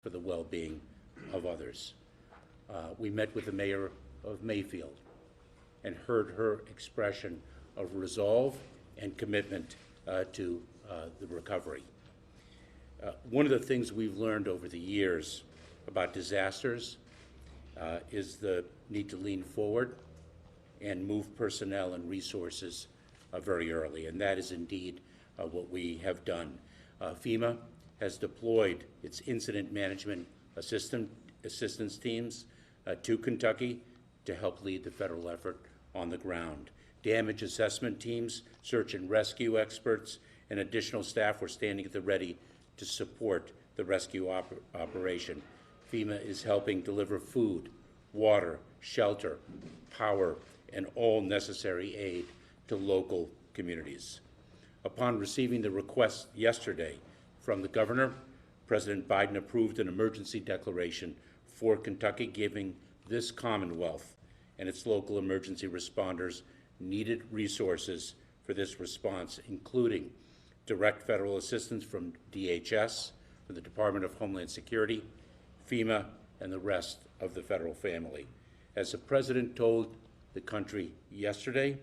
for the well-being of others. We met with the mayor of Mayfield and heard her expression of resolve and commitment to the recovery. One of the things we've learned over the years about disasters is the need to lean forward and move personnel and resources very early, and that is indeed what we have done. FEMA has deployed its incident management assistance teams to Kentucky to help lead the federal effort on the ground. Damage assessment teams, search and rescue experts, and additional staff were standing at the ready to support the rescue operation. FEMA is helping deliver food, water, shelter, power, and all necessary aid to local communities. Upon receiving the request yesterday from the governor, President Biden approved an emergency declaration for Kentucky, giving this Commonwealth and its local emergency responders needed resources for this response, including direct federal assistance from DHS, from the Department of Homeland Security, FEMA, and the rest of the federal family. As the President told the country yesterday,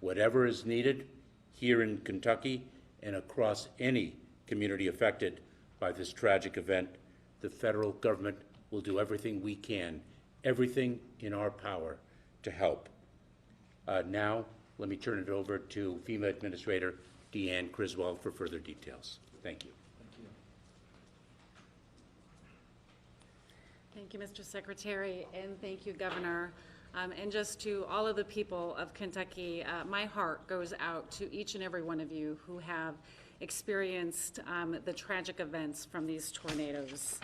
whatever is needed here in Kentucky and across any community affected by this tragic event, the federal government will do everything we can, everything in our power to help. Now, let me turn it over to FEMA Administrator Deanne Criswell for further details. Thank you. Thank you, Mr. Secretary, and thank you, Governor. And just to all of the people of Kentucky, my heart goes out to each and every one of you who have experienced the tragic events from these tornadoes.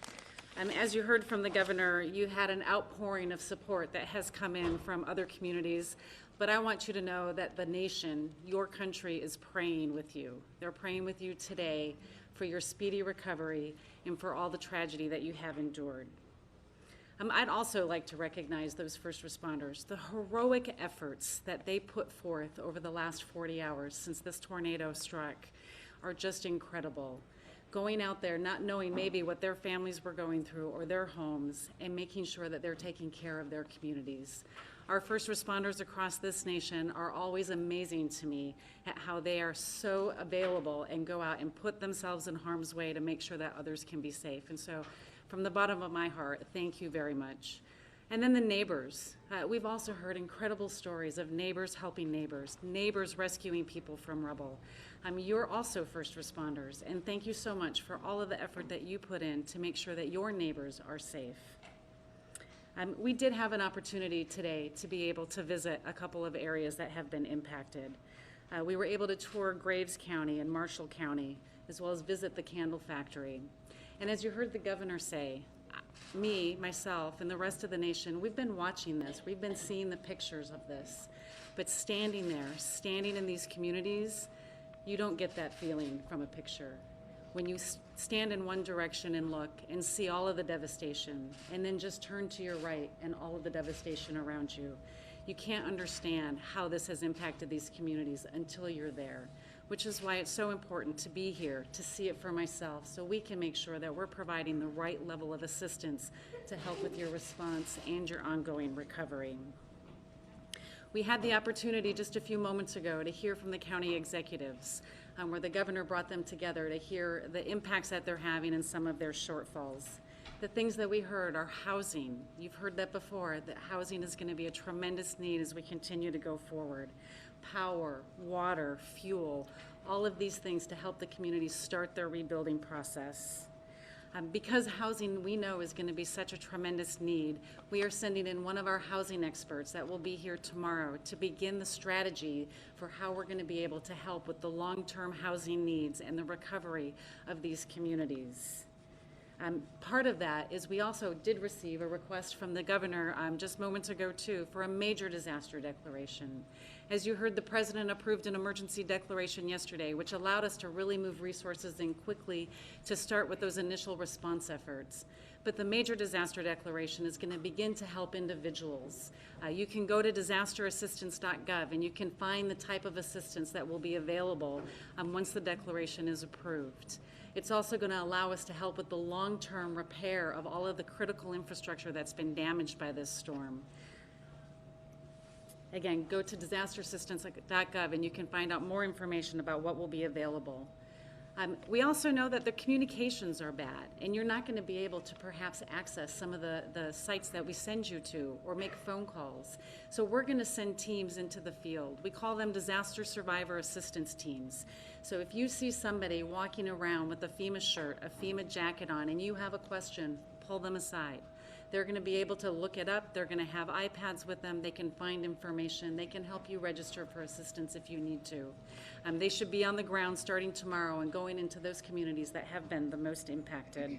As you heard from the governor, you had an outpouring of support that has come in from other communities, but I want you to know that the nation, your country, is praying with you. They're praying with you today for your speedy recovery and for all the tragedy that you have endured. I'd also like to recognize those first responders, the heroic efforts that they put forth over the last 40 hours since this tornado struck are just incredible. Going out there, not knowing maybe what their families were going through or their homes, and making sure that they're taking care of their communities. Our first responders across this nation are always amazing to me at how they are so available and go out and put themselves in harm's way to make sure that others can be safe. And so, from the bottom of my heart, thank you very much. And then the neighbors. We've also heard incredible stories of neighbors helping neighbors, neighbors rescuing people from rubble. You're also first responders, and thank you so much for all of the effort that you put in to make sure that your neighbors are safe. We did have an opportunity today to be able to visit a couple of areas that have been impacted. We were able to tour Graves County and Marshall County, as well as visit the candle factory. And as you heard the governor say, me, myself, and the rest of the nation, we've been watching this. We've been seeing the pictures of this. But standing there, standing in these communities, you don't get that feeling from a picture. When you stand in one direction and look and see all of the devastation, and then just turn to your right and all of the devastation around you, you can't understand how this has impacted these communities until you're there, which is why it's so important to be here, to see it for myself, so we can make sure that we're providing the right level of assistance to help with your response and your ongoing recovery. We had the opportunity just a few moments ago to hear from the county executives, where the governor brought them together to hear the impacts that they're having and some of their shortfalls. The things that we heard are housing. You've heard that before, that housing is going to be a tremendous need as we continue to go forward. Power, water, fuel, all of these things to help the community start their rebuilding process. Because housing, we know, is going to be such a tremendous need, we are sending in one of our housing experts that will be here tomorrow to begin the strategy for how we're going to be able to help with the long-term housing needs and the recovery of these communities. Part of that is we also did receive a request from the governor just moments ago too for a major disaster declaration. As you heard, the President approved an emergency declaration yesterday, which allowed us to really move resources in quickly to start with those initial response efforts. But the major disaster declaration is going to begin to help individuals. You can go to disasterassistance.gov and you can find the type of assistance that will be available once the declaration is approved. It's also going to allow us to help with the long-term repair of all of the critical infrastructure that's been damaged by this storm. Again, go to disasterassistance.gov and you can find out more information about what will be available. We also know that the communications are bad, and you're not going to be able to perhaps access some of the sites that we send you to or make phone calls. So we're going to send teams into the field. We call them disaster survivor assistance teams. So if you see somebody walking around with a FEMA shirt, a FEMA jacket on, and you have a question, pull them aside. They're going to be able to look it up. They're going to have iPads with them. They can find information. They can help you register for assistance if you need to. They should be on the ground starting tomorrow and going into those communities that have been the most impacted.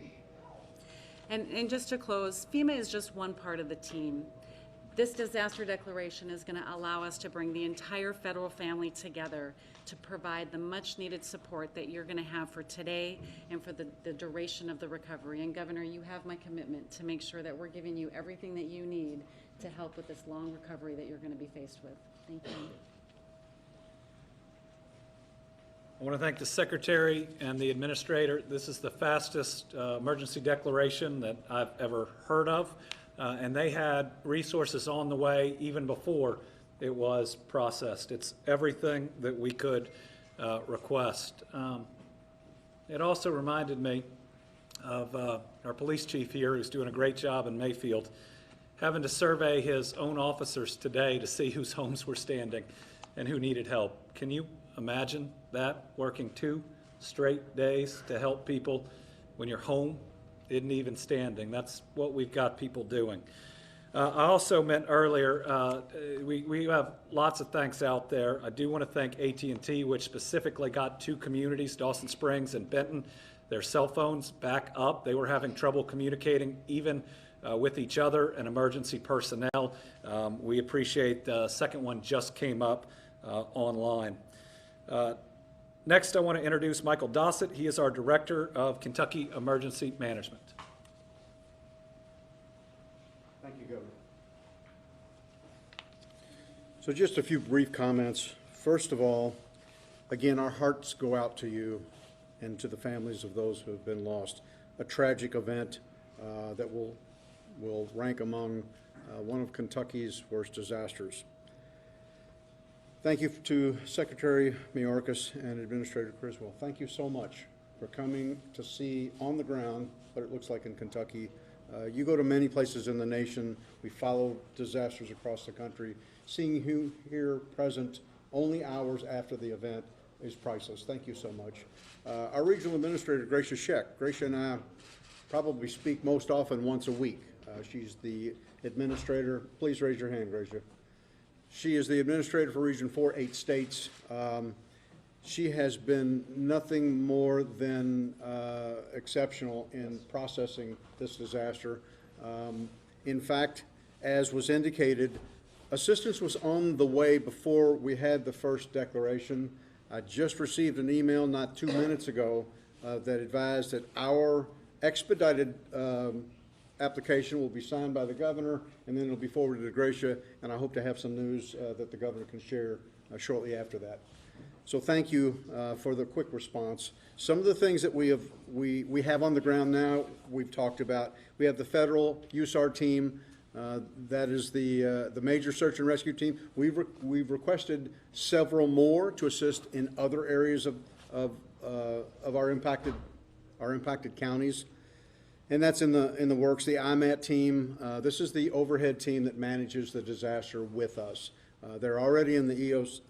And just to close, FEMA is just one part of the team. This disaster declaration is going to allow us to bring the entire federal family together to provide the much needed support that you're going to have for today and for the duration of the recovery. And Governor, you have my commitment to make sure that we're giving you everything that you need to help with this long recovery that you're going to be faced with. Thank you. I want to thank the Secretary and the Administrator. This is the fastest emergency declaration that I've ever heard of. And they had resources on the way even before it was processed. It's everything that we could request. It also reminded me of our police chief here, who's doing a great job in Mayfield, having to survey his own officers today to see whose homes were standing and who needed help. Can you imagine that, working 2 straight days to help people when your home isn't even standing? That's what we've got people doing. I also meant earlier, we have lots of thanks out there. I do want to thank AT&T, which specifically got 2 communities, Dawson Springs and Benton, their cell phones back up. They were having trouble communicating even with each other and emergency personnel. We appreciate the second one just came up online. Next, I want to introduce Michael Dossett. He is our Director of Kentucky Emergency Management. Thank you, Governor. So just a few brief comments. First of all, again, our hearts go out to you and to the families of those who have been lost. A tragic event that will rank among one of Kentucky's worst disasters. Thank you to Secretary Mayorkas and Administrator Criswell. Thank you so much for coming to see on the ground what it looks like in Kentucky. You go to many places in the nation. We follow disasters across the country. Seeing you here present only hours after the event is priceless. Thank you so much. Our Regional Administrator, Gracia Scheck. Gracia and I probably speak most often once a week. She's the administrator. Please raise your hand, Gracia. She is the administrator for Region 4, 8 states. She has been nothing more than exceptional in processing this disaster. In fact, as was indicated, assistance was on the way before we had the first declaration. I just received an email not 2 minutes ago that advised that our expedited application will be signed by the governor, and then it'll be forwarded to Gracia, and I hope to have some news that the governor can share shortly after that. So thank you for the quick response. Some of the things that we have on the ground now, we've talked about. We have the federal USAR team. That is the major search and rescue team. We've requested several more to assist in other areas of our impacted counties. And that's in the works. The IMAT team, this is the overhead team that manages the disaster with us. They're already in the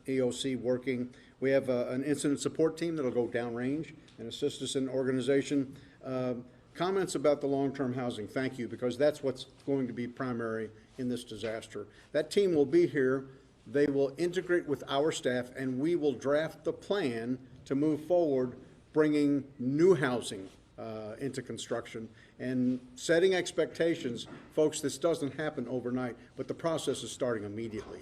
EOC working. We have an incident support team that'll go downrange and assist us in organization. Comments about the long-term housing, thank you, because that's what's going to be primary in this disaster. That team will be here. They will integrate with our staff, and we will draft the plan to move forward, bringing new housing into construction and setting expectations. Folks, this doesn't happen overnight, but the process is starting immediately.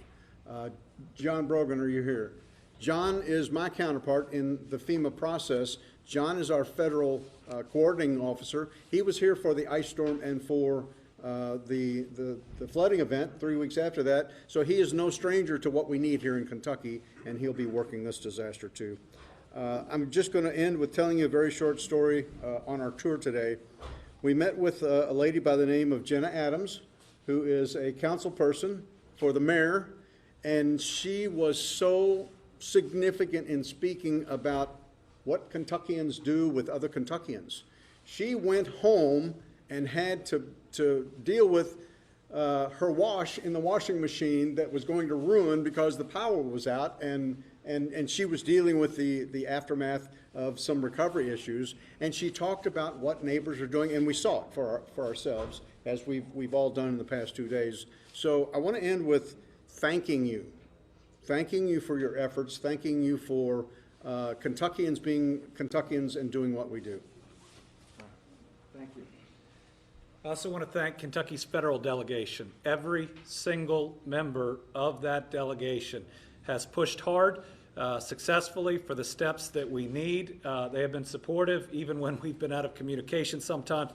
John Brogan, are you here? John is my counterpart in the FEMA process. John is our federal coordinating officer. He was here for the ice storm and for the flooding event 3 weeks after that. So he is no stranger to what we need here in Kentucky, and he'll be working this disaster too. I'm just going to end with telling you a very short story on our tour today. We met with a lady by the name of Jenna Adams, who is a council person for the mayor, and she was so significant in speaking about what Kentuckians do with other Kentuckians. She went home and had to deal with her wash in the washing machine that was going to ruin because the power was out, and she was dealing with the aftermath of some recovery issues. And she talked about what neighbors are doing, and we saw it for ourselves, as we've all done in the past 2 days. So I want to end with thanking you for your efforts, thanking you for Kentuckians being Kentuckians and doing what we do. Thank you. I also want to thank Kentucky's federal delegation. Every single member of that delegation has pushed hard, successfully for the steps that we need. They have been supportive even when we've been out of communication sometimes.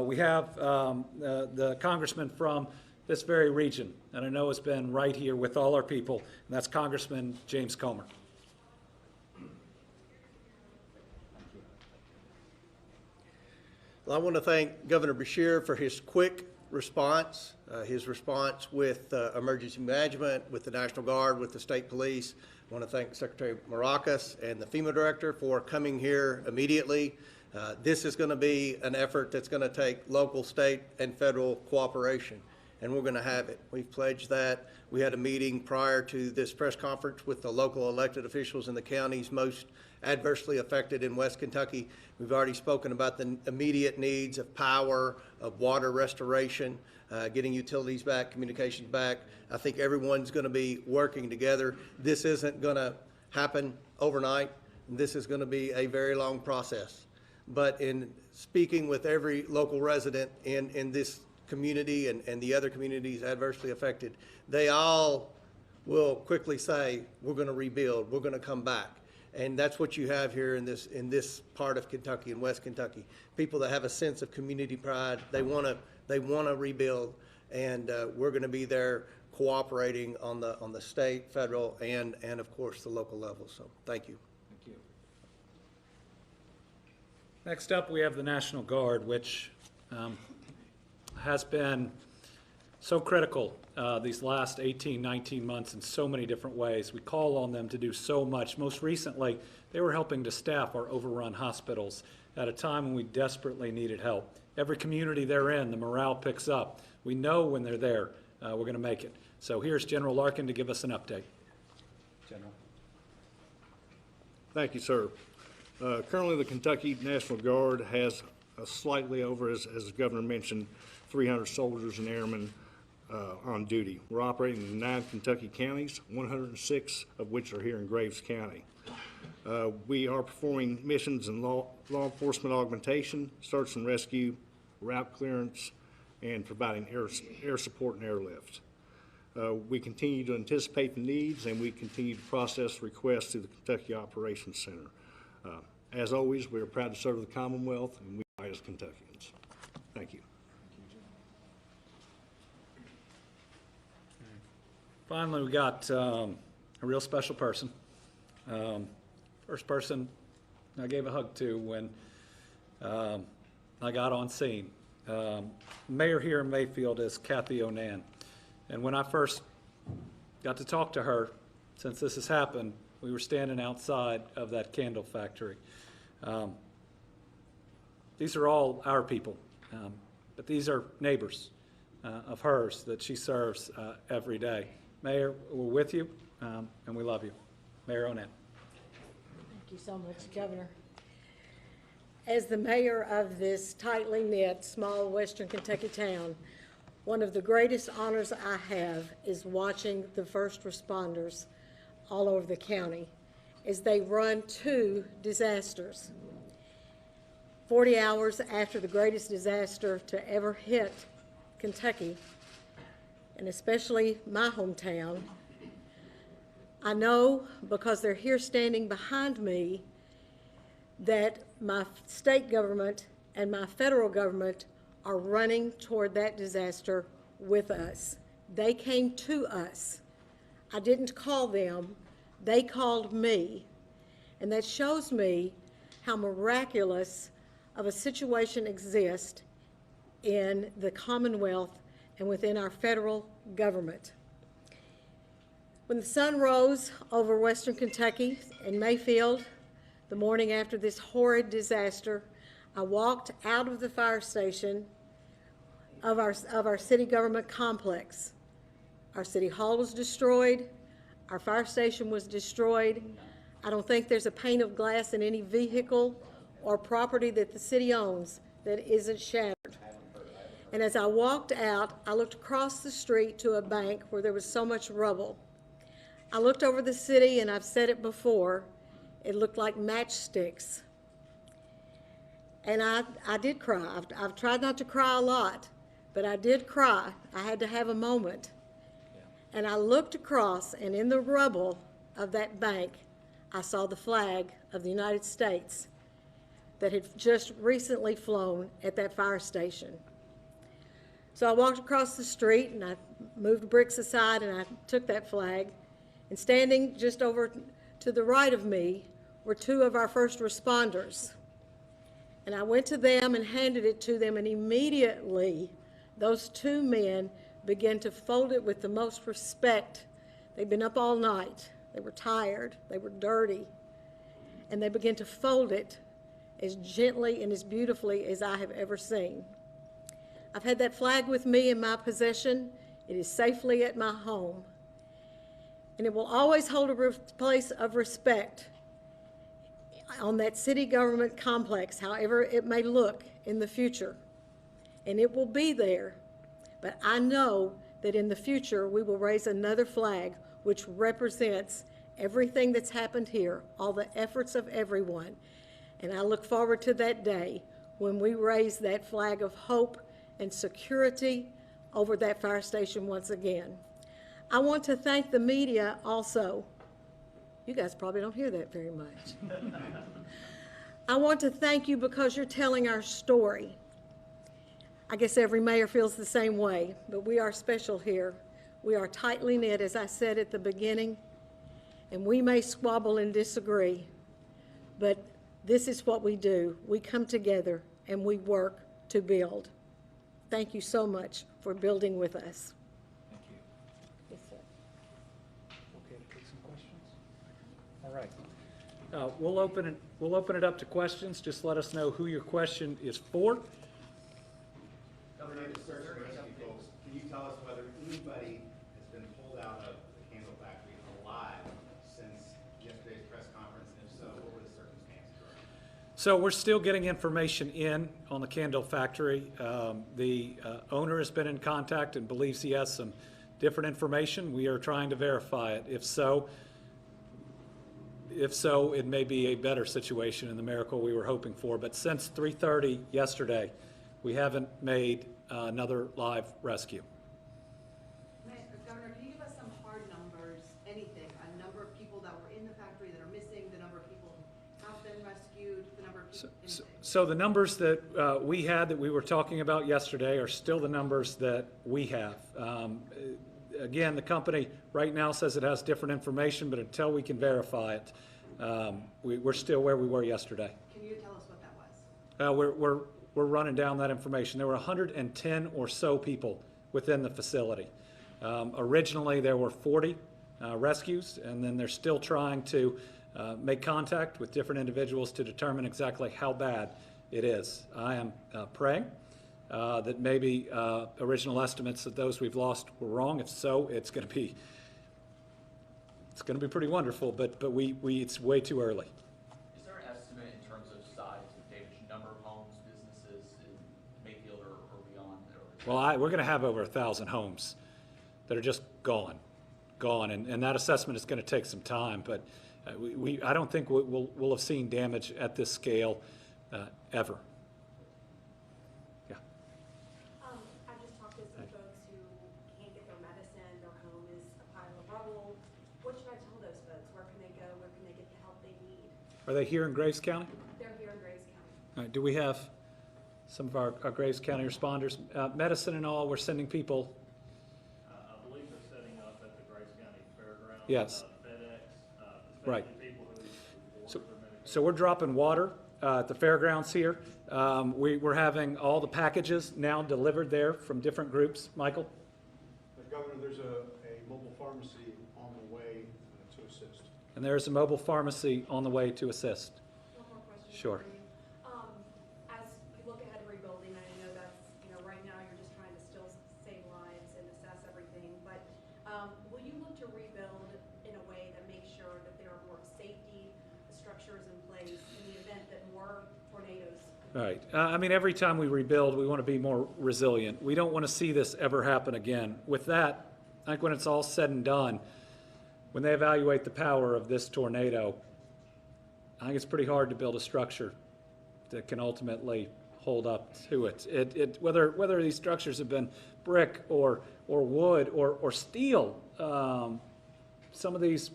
We have the congressman from this very region, and I know has been right here with all our people, and that's Congressman James Comer. Well, I want to thank Governor Beshear for his quick response, with emergency management, with the National Guard, with the state police. I want to thank Secretary Maracas and the FEMA director for coming here immediately. This is going to be an effort that's going to take local, state, and federal cooperation, and we're going to have it. We've pledged that. We had a meeting prior to this press conference with the local elected officials in the counties most adversely affected in West Kentucky. We've already spoken about the immediate needs of power, of water restoration, getting utilities back, communications back. I think everyone's going to be working together. This isn't going to happen overnight. This is going to be a very long process. But in speaking with every local resident in this community and the other communities adversely affected, they all will quickly say, we're going to rebuild, we're going to come back. And that's what you have here in this part of Kentucky, in West Kentucky. People that have a sense of community pride, they want to rebuild, and we're going to be there cooperating on the state, federal, and of course the local level. So thank you. Thank you. Next up, we have the National Guard, which has been so critical these last 18, 19 months in so many different ways. We call on them to do so much. Most recently, they were helping to staff our overrun hospitals at a time when we desperately needed help. Every community they're in, the morale picks up. We know when they're there, we're going to make it. So here's General Larkin to give us an update. General. Thank you, sir. Currently, the Kentucky National Guard has slightly over, as the governor mentioned, 300 soldiers and airmen on duty. We're operating in 9 Kentucky counties, 106 of which are here in Graves County. We are performing missions in law enforcement augmentation, search and rescue, route clearance, and providing air support and airlift. We continue to anticipate the needs, and we continue to process requests through the Kentucky Operations Center. As always, we are proud to serve the Commonwealth, and we fight as Kentuckians. Thank you. Finally, we got a real special person. First person I gave a hug to when I got on scene. Mayor here in Mayfield is Kathy Onan. And when I first got to talk to her, since this has happened, we were standing outside of that candle factory. These are all our people, but these are neighbors of hers that she serves every day. Mayor, we're with you, and we love you. Mayor Onan. Thank you so much, Governor. As the mayor of this tightly knit, small western Kentucky town, one of the greatest honors I have is watching the first responders all over the county as they run 2 disasters. 40 hours after the greatest disaster to ever hit Kentucky, and especially my hometown, I know because they're here standing behind me that my state government and my federal government are running toward that disaster with us. They came to us. I didn't call them, they called me. And that shows me how miraculous of a situation exists in the Commonwealth and within our federal government. When the sun rose over western Kentucky in Mayfield, the morning after this horrid disaster, I walked out of the fire station of our city government complex. Our city hall was destroyed. Our fire station was destroyed. I don't think there's a pane of glass in any vehicle or property that the city owns that isn't shattered. And as I walked out, I looked across the street to a bank where there was so much rubble. I looked over the city, and I've said it before, it looked like matchsticks. And I did cry. I've tried not to cry a lot, but I did cry. I had to have a moment. And I looked across, and in the rubble of that bank, I saw the flag of the United States that had just recently flown at that fire station. So I walked across the street, and I moved bricks aside, and I took that flag. And standing just over to the right of me were two of our first responders. And I went to them and handed it to them, and immediately those two men began to fold it with the most respect. They'd been up all night. They were tired. They were dirty. And they began to fold it as gently and as beautifully as I have ever seen. I've had that flag with me in my possession. It is safely at my home. And it will always hold a place of respect on that city government complex, however it may look in the future. And it will be there. But I know that in the future we will raise another flag which represents everything that's happened here, all the efforts of everyone. And I look forward to that day when we raise that flag of hope and security over that fire station once again. I want to thank the media also. You guys probably don't hear that very much. I want to thank you because you're telling our story. I guess every mayor feels the same way, but we are special here. We are tightly knit, as I said at the beginning, and we may squabble and disagree, but this is what we do. We come together and we work to build. Thank you so much for building with us. Thank you. Yes, sir. Okay to take some questions? All right. We'll open it up to questions. Just let us know who your question is for. Governor, to search and rescue folks, can you tell us whether anybody has been pulled out of the candle factory alive since yesterday's press conference? And if so, what were the circumstances? So we're still getting information in on the candle factory. The owner has been in contact and believes he has some different information. We are trying to verify it. If so, it may be a better situation and the miracle we were hoping for. But since 3:30 yesterday, we haven't made another live rescue. Governor, can you give us some hard numbers, anything, a number of people that were in the factory that are missing, the number of people who have been rescued, the number of people, anything? So the numbers that we had that we were talking about yesterday are still the numbers that we have. Again, the company right now says it has different information, but until we can verify it, we're still where we were yesterday. Can you tell us what that was? We're running down that information. There were 110 or so people within the facility. Originally, there were 40 rescues, and then they're still trying to make contact with different individuals to determine exactly how bad it is. I am praying that maybe original estimates of those we've lost were wrong. If so, it's going to be pretty wonderful, but it's way too early. Is there an estimate in terms of size of damage, number of homes, businesses in Mayfield or beyond? Well, we're going to have over 1,000 homes that are just gone, and that assessment is going to take some time. But I don't think we'll have seen damage at this scale ever. Yeah. I just talked to some folks who can't get their medicine, their home is a pile of rubble. What should I tell those Are they here in Graves County? They're here in Graves County. All right, do we have some of our Graves County responders? Medicine and all, we're sending people. I believe they're setting up at the Grace County Fairgrounds. Yes. FedEx, Right. especially people who So, order their medication. so we're dropping water at the fairgrounds here. We're having all the packages now delivered there from different groups. Michael? Governor, there's a mobile pharmacy on the way to assist. And there's a mobile pharmacy on the way to assist. One more question. Sure. for you. As we look ahead to rebuilding, I know that's, right now you're just trying to still save lives and assess everything, but will you look to rebuild in a way that makes sure that there are more safety structures in place in the event that more tornadoes? Right. I mean, every time we rebuild, we want to be more resilient. We don't want to see this ever happen again. With that, I think when it's all said and done, when they evaluate the power of this tornado, I think it's pretty hard to build a structure that can ultimately hold up to it. Whether these structures have been brick or wood or steel, some of these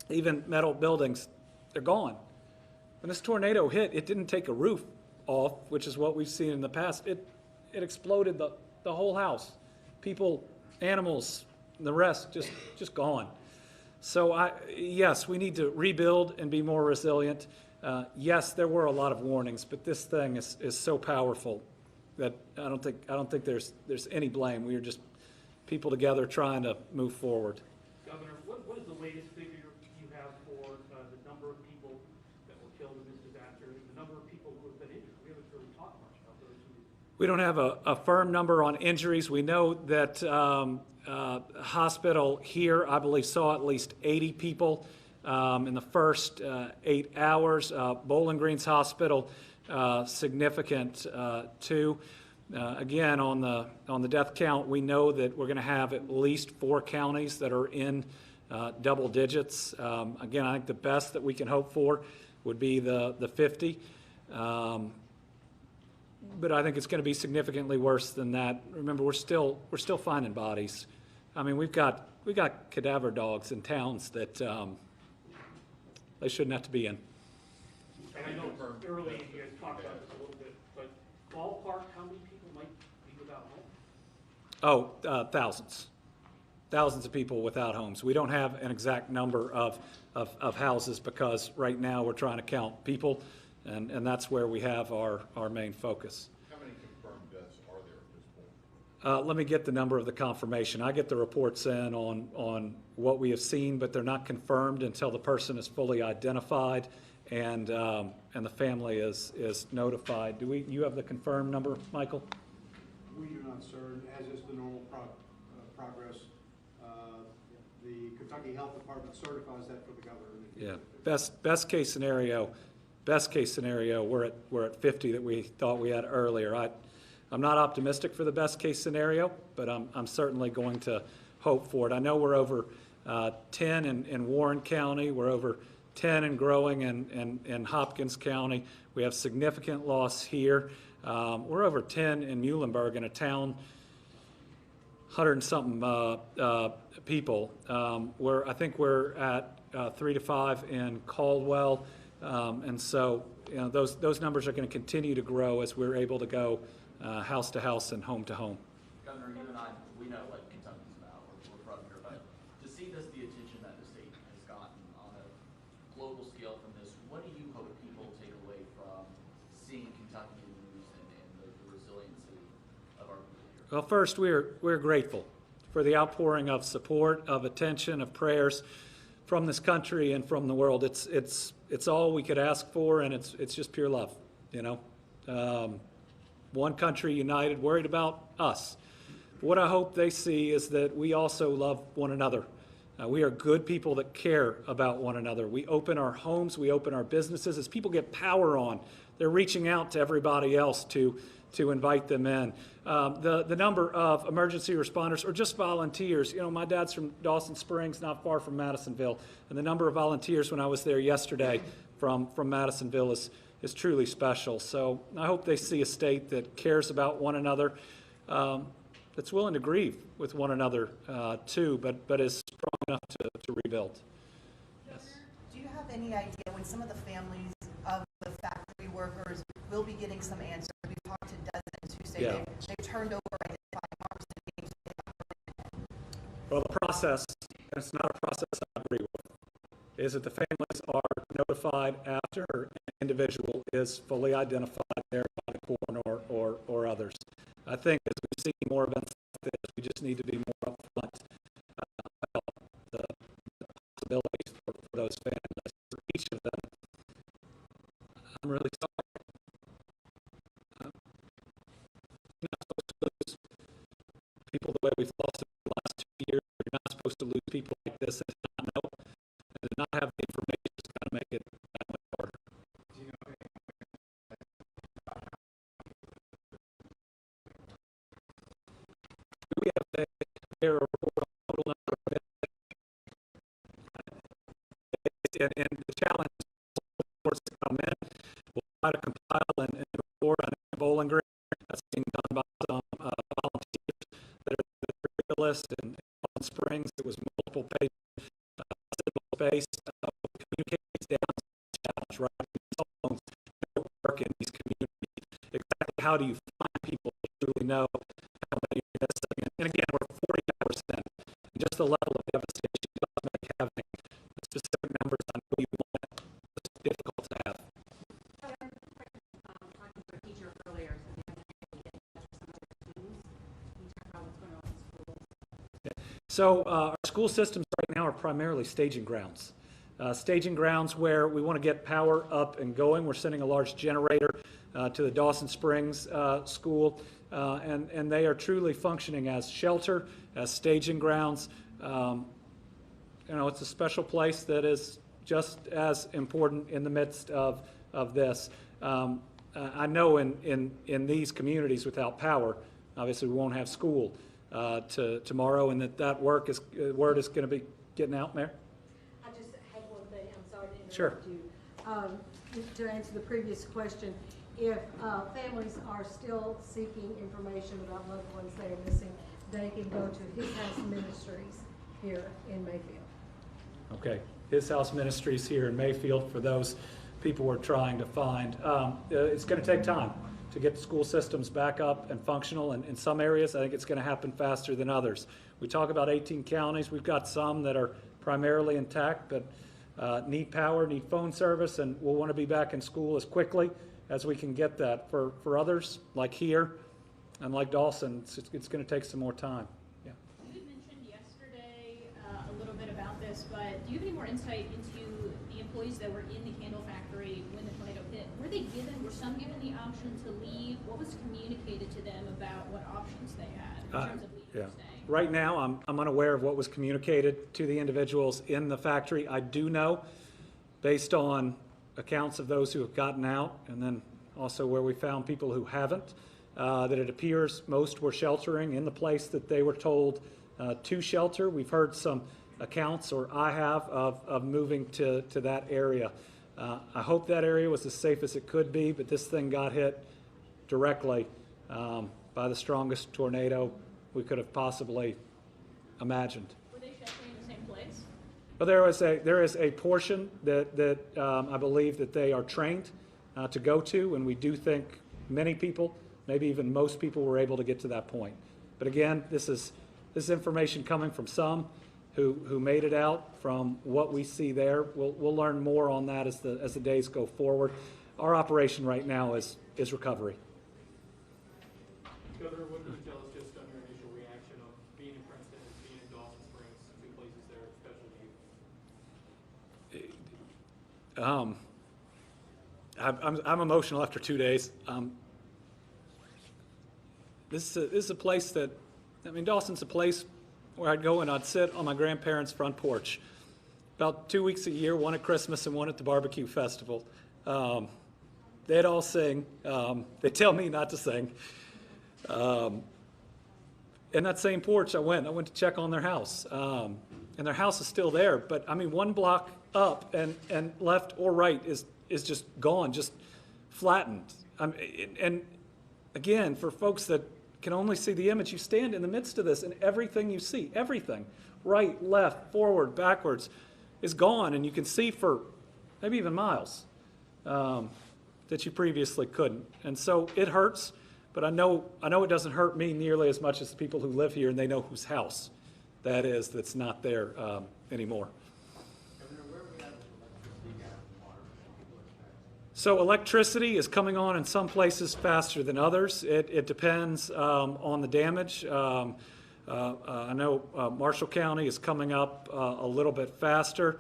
even metal buildings, they're gone. When this tornado hit, it didn't take a roof off, which is what we've seen in the past. It exploded the whole house. People, animals, the rest just gone. So yes, we need to rebuild and be more resilient. Yes, there were a lot of warnings, but this thing is so powerful that I don't think there's any blame. We are just people together trying to move forward. Governor, what is the latest figure you have for the number of people that were killed in this disaster, and the number of people who have been injured? We haven't really talked much about those who. We don't have a firm number on injuries. We know that hospital here, I believe, saw at least 80 people in the first 8 hours. Bowling Green's hospital, significant too. Again, on the death count, we know that we're going to have at least 4 counties that are in double digits. Again, I think the best that we can hope for would be the 50. But I think it's going to be significantly worse than that. Remember, we're still finding bodies. I mean, we've got cadaver dogs in towns that they shouldn't have to be in. And I know it's early, and you guys talked about this a little bit, but ballpark, how many people might be without homes? Oh, thousands of people without homes. We don't have an exact number of houses because right now we're trying to count people, and that's where we have our main focus. How many confirmed deaths are there at this point? Let me get the number of the confirmation. I get the reports in on what we have seen, but they're not confirmed until the person is fully identified and the family is notified. You have the confirmed number, Michael? We do not, sir, as is the normal progress. The Kentucky Health Department certifies that for the governor. Yeah, best case scenario, we're at 50 that we thought we had earlier. I'm not optimistic for the best case scenario, but I'm certainly going to hope for it. I know we're over 10 in Warren County. We're over 10 and growing in Hopkins County. We have significant loss here. We're over 10 in Muhlenberg, in a town, 100 and something people. I think we're at 3 to 5 in Caldwell. And so, those numbers are going to continue to grow as we're able to go house to house and home to home. Governor, you and I, we know what Kentucky's about, we're from here, but to see the attention that the state has gotten on a global scale from this, what do you hope people take away from seeing Kentucky in the news and the resiliency of our people here? Well, first, we're grateful for the outpouring of support, of attention, of prayers from this country and from the world. It's all we could ask for, and it's just pure love, one country united, worried about us. What I hope they see is that we also love one another. We are good people that care about one another. We open our homes, we open our businesses. As people get power on, they're reaching out to everybody else to invite them in. The number of emergency responders or just volunteers, my dad's from Dawson Springs, not far from Madisonville, and the number of volunteers when I was there yesterday from Madisonville is truly special. So I hope they see a state that cares about one another, that's willing to grieve with one another too, but is strong enough to rebuild. Governor, do you have any idea when some of the families of the factory workers will be getting some answers? We've talked to dozens who say Yeah. they've turned over identified arms and names. Well, the process, and it's not a process I agree with, is that the families are notified after an individual is fully identified there by the coroner or others. I think as we see more events like this, we just need to be more upfront about the possibilities for those families, for each of them. I'm really sorry. You're not supposed to lose people the way we've lost them in the last 2 years. You're not supposed to lose people like this and to not know and to not have the information. It's got to make it that much harder. We have there are a total number of and the challenge reports that come in, we'll try to compile and report on a Bowling Green. That's being done by some volunteers that are realist and on Springs. It was multiple page space communicates down to the challenge, right? Cell phones don't work in these communities. Exactly how do you find people who truly know how many are missing? And again, we're 40%. And just the level of devastation does make having specific numbers on who you want it's difficult to have. Talking to a teacher earlier, so we haven't been able to get in touch with some of their teams. Can you talk about what's going on in schools? So our school systems right now are primarily staging grounds. Staging grounds where we want to get power up and going. We're sending a large generator to the Dawson Springs school, and they are truly functioning as shelter, as staging grounds. It's a special place that is just as important in the midst of this. I know in these communities without power, obviously we won't have school tomorrow, and that word is going to be getting out there. I just had one thing, I'm sorry to Sure. interrupt you. To answer the previous question, if families are still seeking information about loved ones they are missing, they can go to His House Ministries here in Mayfield. Okay, His House Ministries here in Mayfield for those people we're trying to find. It's going to take time to get the school systems back up and functional, and in some areas I think it's going to happen faster than others. We talk about 18 counties. We've got some that are primarily intact but need power, need phone service, and we'll want to be back in school as quickly as we can get that. For others, like here and like Dawson, it's going to take some more time. Yeah. You had mentioned yesterday a little bit about this, but do you have any more insight into the employees that were in the candle factory when the tornado hit? Were some given the option to leave? What was communicated to them about what options they had in terms of leaving or staying? Right now, I'm unaware of what was communicated to the individuals in the factory. I do know, based on accounts of those who have gotten out, and then also where we found people who haven't, that it appears most were sheltering in the place that they were told to shelter. We've heard some accounts, or I have, of moving to that area. I hope that area was as safe as it could be, but this thing got hit directly by the strongest tornado we could have possibly imagined. Were they sheltering in the same place? Well, there is a portion that I believe that they are trained to go to, and we do think many people, maybe even most people, were able to get to that point. But again, this is information coming from some who made it out. From what we see there, we'll learn more on that as the days go forward. Our operation right now is recovery. Governor, what can you tell us just on your initial reaction of being in Princeton and being in Dawson Springs, two places that are special to you? I'm emotional after 2 days. This is a place that, Dawson's a place where I'd go and I'd sit on my grandparents' front porch about 2 weeks a year, one at Christmas and one at the barbecue festival. They'd all sing. They tell me not to sing. In that same porch I went to check on their house. And their house is still there, but 1 block up and left or right is just gone, just flattened. And again, for folks that can only see the image, you stand in the midst of this and everything you see, everything, right, left, forward, backwards, is gone. And you can see for maybe even miles, that you previously couldn't. And so it hurts, but I know it doesn't hurt me nearly as much as the people who live here and they know whose house that is that's not there anymore. So electricity is coming on in some places faster than others. It depends on the damage. I know Marshall County is coming up a little bit faster.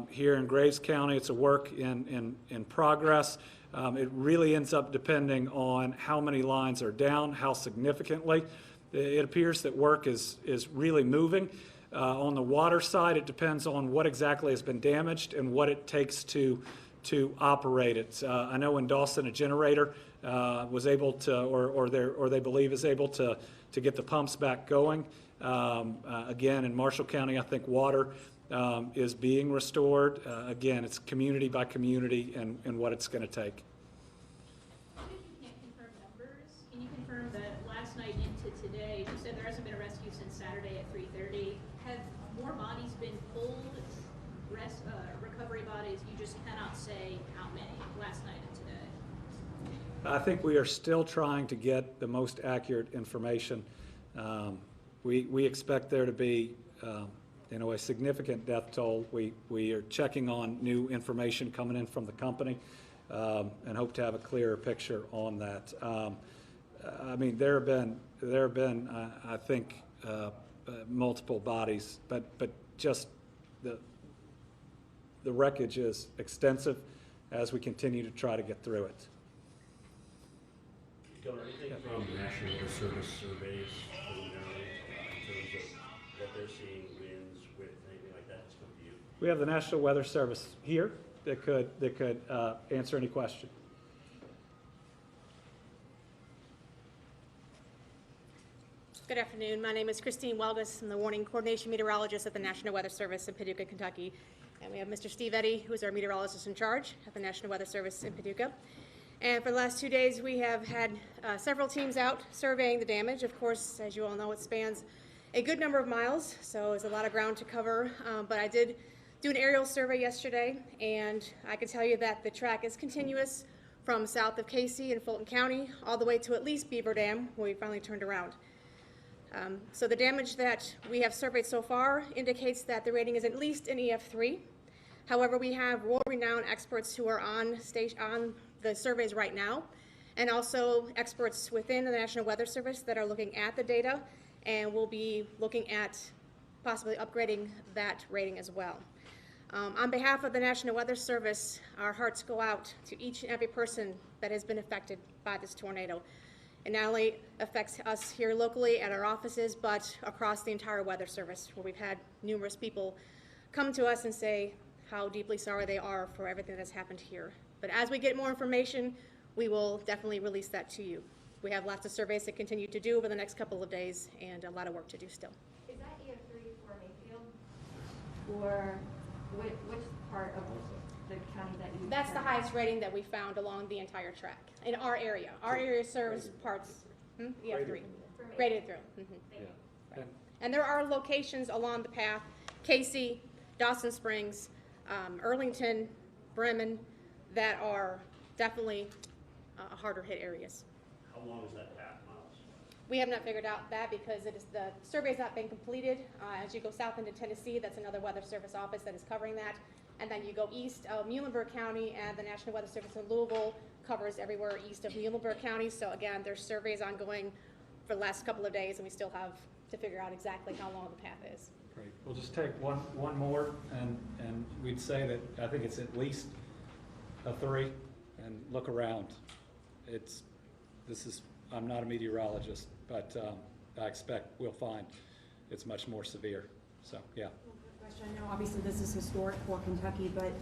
Here in Graves County, it's a work in progress. It really ends up depending on how many lines are down, how significantly. It appears that work is really moving. On the water side, it depends on what exactly has been damaged and what it takes to operate it. I know in Dawson, a generator was able to, or they believe is able to get the pumps back going. Again, in Marshall County, I think water is being restored. Again, it's community by community and what it's going to take. Even if you can't confirm numbers, can you confirm that last night into today, you said there hasn't been a rescue since Saturday at 3:30. Have more bodies been pulled, recovery bodies? You just cannot say how many last night and today. I think we are still trying to get the most accurate information. We expect there to be a significant death toll. We are checking on new information coming in from the company and hope to have a clearer picture on that. I mean, there have been I think multiple bodies, but just the wreckage is extensive as we continue to try to get through it. Governor, anything from the National Weather Service surveys preliminarily in terms of what they're seeing, winds, with anything like that that's come to you? We have the National Weather Service here that could answer any question. Good afternoon. My name is Christine Welgus. I'm the Warning Coordination Meteorologist at the National Weather Service in Paducah, Kentucky. And we have Mr. Steve Eddy, who is our meteorologist in charge at the National Weather Service in Paducah. And for the last 2 days, we have had several teams out surveying the damage. Of course, as you all know, it spans a good number of miles, so there's a lot of ground to cover. But I did do an aerial survey yesterday, and I can tell you that the track is continuous from south of Casey in Fulton County all the way to at least Beaver Dam, where we finally turned around. So the damage that we have surveyed so far indicates that the rating is at least an EF3. However, we have world-renowned experts who are on the surveys right now, and also experts within the National Weather Service that are looking at the data, and will be looking at possibly upgrading that rating as well. On behalf of the National Weather Service, our hearts go out to each and every person that has been affected by this tornado. It not only affects us here locally at our offices, but across the entire Weather Service, where we've had numerous people come to us and say how deeply sorry they are for everything that's happened here. But as we get more information, we will definitely release that to you. We have lots of surveys to continue to do over the next couple of days, and a lot of work to do still. Is that EF3 for Mayfield? Or which part of the county that you? That's the highest rating that we found along the entire track in our area. Our area serves parts, EF3, graded through. Right. And there are locations along the path, Casey, Dawson Springs, Earlington, Bremen, that are definitely harder hit areas. How long is that path, miles? We have not figured out that because the survey has not been completed. As you go south into Tennessee, that's another Weather Service office that is covering that. And then you go east of Muhlenberg County, and the National Weather Service in Louisville covers everywhere east of Muhlenberg County. So again, there's surveys ongoing for the last couple of days, and we still have to figure out exactly how long the path is. Great. We'll just take one more, and we'd say that I think it's at least a 3, and look around. I'm not a meteorologist, but I expect we'll find it's much more severe. So, yeah. Question. I know obviously this is historic for Kentucky, but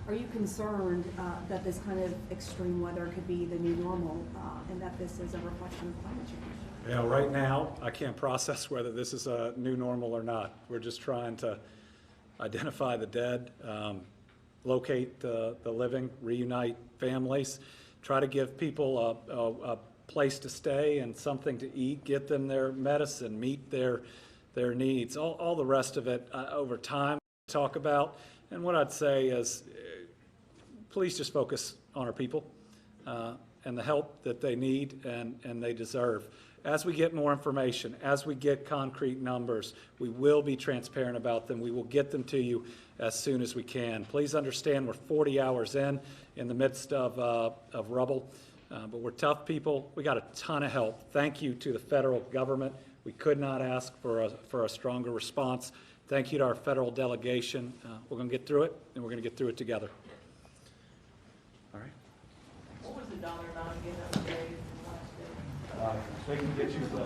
are you concerned that this kind of extreme weather could be the new normal and that this is a reflection of climate change? Yeah, right now, I can't process whether this is a new normal or not. We're just trying to identify the dead, locate the living, reunite families, try to give people a place to stay and something to eat, get them their medicine, meet their needs. All the rest of it over time talk about. And what I'd say is please just focus on our people and the help that they need and they deserve. As we get more information, as we get concrete numbers, we will be transparent about them. We will get them to you as soon as we can. Please understand we're 40 hours in the midst of rubble, but we're tough people. We got a ton of help. Thank you to the federal government. We could not ask for a stronger response. Thank you to our federal delegation. We're going to get through it, and we're going to get through it together. All right. What was the dollar amount again that was raised last day? They can get you the